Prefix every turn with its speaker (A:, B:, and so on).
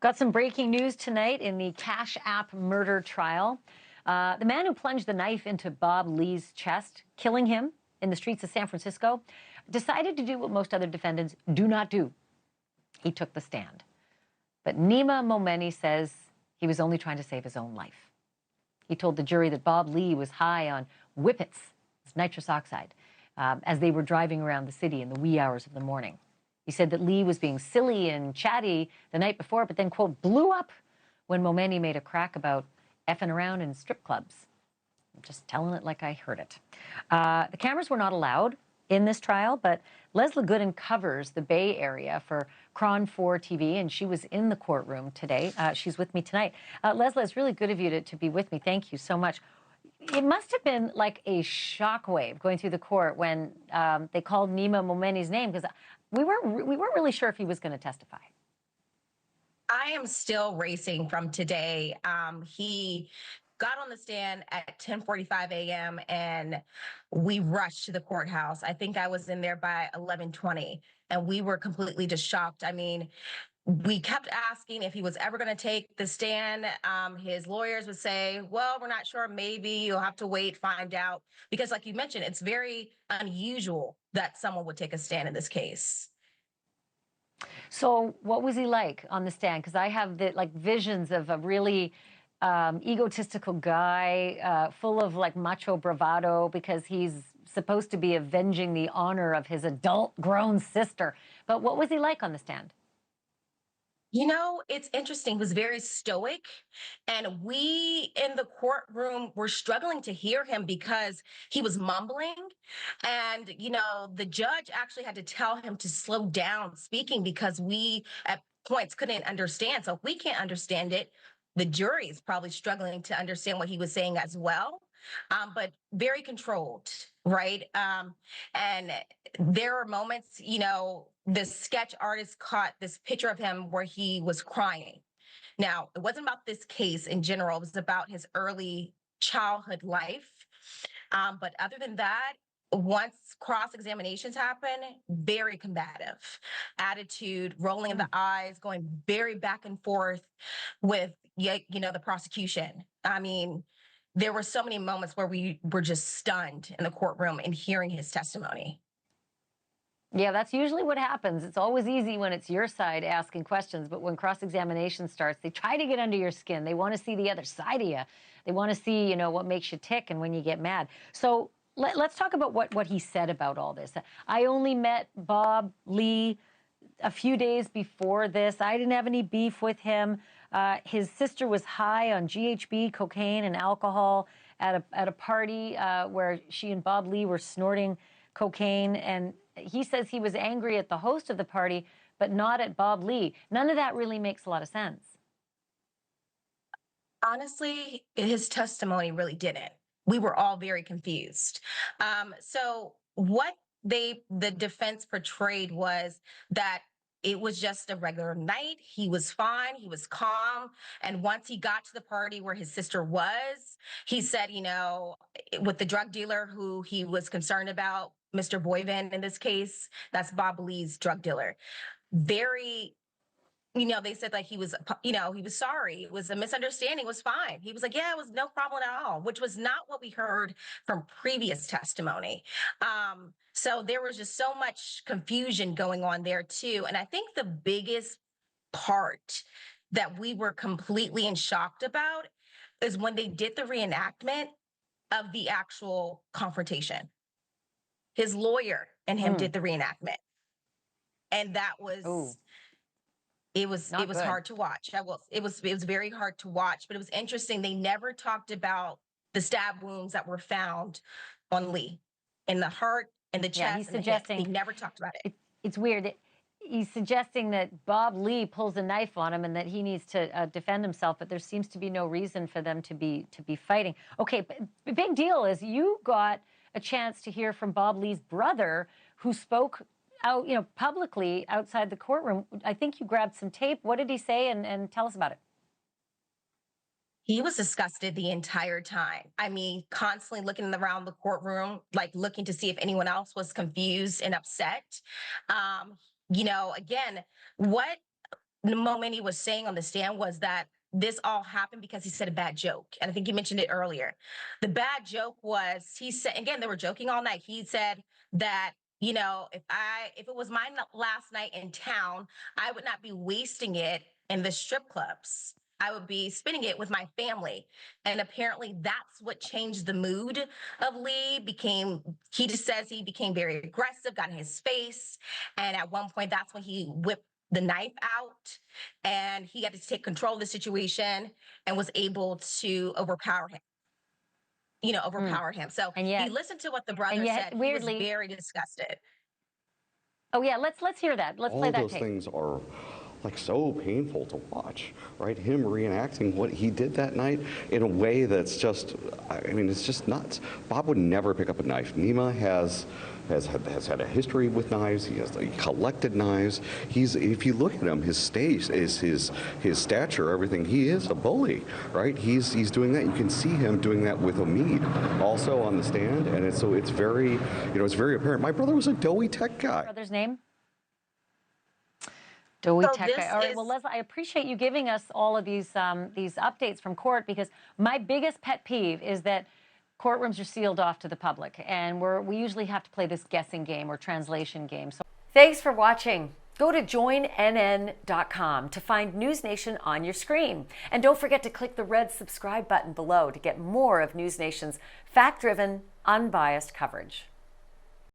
A: Got some breaking news tonight in the Cash App murder trial. The man who plunged the knife into Bob Lee's chest, killing him in the streets of San Francisco, decided to do what most other defendants do not do. He took the stand. But Nema Momeni says he was only trying to save his own life. He told the jury that Bob Lee was high on whippets, nitrous oxide, as they were driving around the city in the wee hours of the morning. He said that Lee was being silly and chatty the night before, but then, quote, blew up when Momeni made a crack about effing around in strip clubs. I'm just telling it like I heard it. The cameras were not allowed in this trial, but Leslie Gooden covers the Bay Area for Cron 4 TV, and she was in the courtroom today. She's with me tonight. Leslie, it's really good of you to be with me. Thank you so much. It must have been like a shockwave going through the court when they called Nema Momeni's name, because we weren't really sure if he was going to testify.
B: I am still racing from today. He got on the stand at 10:45 a.m. and we rushed to the courthouse. I think I was in there by 11:20, and we were completely just shocked. I mean, we kept asking if he was ever going to take the stand. His lawyers would say, well, we're not sure. Maybe you'll have to wait, find out. Because like you mentioned, it's very unusual that someone would take a stand in this case.
A: So what was he like on the stand? Because I have visions of a really egotistical guy, full of like macho bravado, because he's supposed to be avenging the honor of his adult grown sister. But what was he like on the stand?
B: You know, it's interesting. He was very stoic. And we in the courtroom were struggling to hear him because he was mumbling. And, the judge actually had to tell him to slow down speaking because we at points couldn't understand. So if we can't understand it, the jury is probably struggling to understand what he was saying as well. But very controlled, right? And there were moments, the sketch artist caught this picture of him where he was crying. Now, it wasn't about this case in general, it was about his early childhood life. But other than that, once cross-examinations happen, very combative attitude, rolling in the eyes, going very back and forth with, the prosecution. I mean, there were so many moments where we were just stunned in the courtroom and hearing his testimony.
A: Yeah, that's usually what happens. It's always easy when it's your side asking questions, but when cross-examination starts, they try to get under your skin. They want to see the other side of you. They want to see, what makes you tick and when you get mad. So let's talk about what he said about all this. I only met Bob Lee a few days before this. I didn't have any beef with him. His sister was high on GHB, cocaine, and alcohol at a party where she and Bob Lee were snorting cocaine. And he says he was angry at the host of the party, but not at Bob Lee. None of that really makes a lot of sense.
B: Honestly, his testimony really didn't. We were all very confused. So what the defense portrayed was that it was just a regular night. He was fine. He was calm. And once he got to the party where his sister was, he said, with the drug dealer who he was concerned about, Mr. Boyven in this case, that's Bob Lee's drug dealer. Very, they said like he was sorry. It was a misunderstanding. It was fine. He was like, yeah, it was no problem at all, which was not what we heard from previous testimony. So there was just so much confusion going on there too. And I think the biggest part that we were completely in shocked about is when they did the reenactment of the actual confrontation. His lawyer and him did the reenactment. And that was... Ooh. It was hard to watch. It was very hard to watch, but it was interesting. They never talked about the stab wounds that were found on Lee in the heart and the chest.
A: Yeah, he's suggesting
B: they never talked about it.
A: It's weird. He's suggesting that Bob Lee pulls a knife on him and that he needs to defend himself, but there seems to be no reason for them to be fighting. Okay, but the big deal is you got a chance to hear from Bob Lee's brother, who spoke out, publicly outside the courtroom. I think you grabbed some tape. What did he say? And tell us about it.
B: He was disgusted the entire time. I mean, constantly looking around the courtroom, like looking to see if anyone else was confused and upset. Again, what Momeni was saying on the stand was that this all happened because he said a bad joke. And I think you mentioned it earlier. The bad joke was, he said, again, they were joking all night. He said that, you know, if it was my last night in town, I would not be wasting it in the strip clubs. I would be spending it with my family. And apparently that's what changed the mood of Lee. He just says he became very aggressive, got in his face. And at one point, that's when he whipped the knife out, and he had to take control of the situation and was able to overpower him. So
A: And
B: he
A: yet,
B: listened to what the brother said. He was
A: weirdly,
B: very disgusted.
A: oh yeah, let's hear that. Let's
C: all
A: play
C: of
A: that
C: those
A: tape.
C: things are like so painful to watch, right? Him reenacting what he did that night in a way that's just, I mean, it's just nuts. Bob would never pick up a knife. Nema has had a history with knives. He collected knives. If you look at him, his stature, everything, he is a bully, right? He's doing that. You can see him doing that with Omid also on the stand, and it's very, it's very apparent. My brother was a doughy tech guy.
A: Brother's name? Doughy
B: So
A: tech guy. All right. Well, Leslie, I appreciate you giving us all of these updates from court, because my biggest pet peeve is that courtrooms are sealed off to the public, and we usually have to play this guessing game or translation game. So thanks for watching. Go to joinnn.com to find NewsNation on your screen. And don't forget to click the red subscribe button below to get more of NewsNation's fact-driven, unbiased coverage.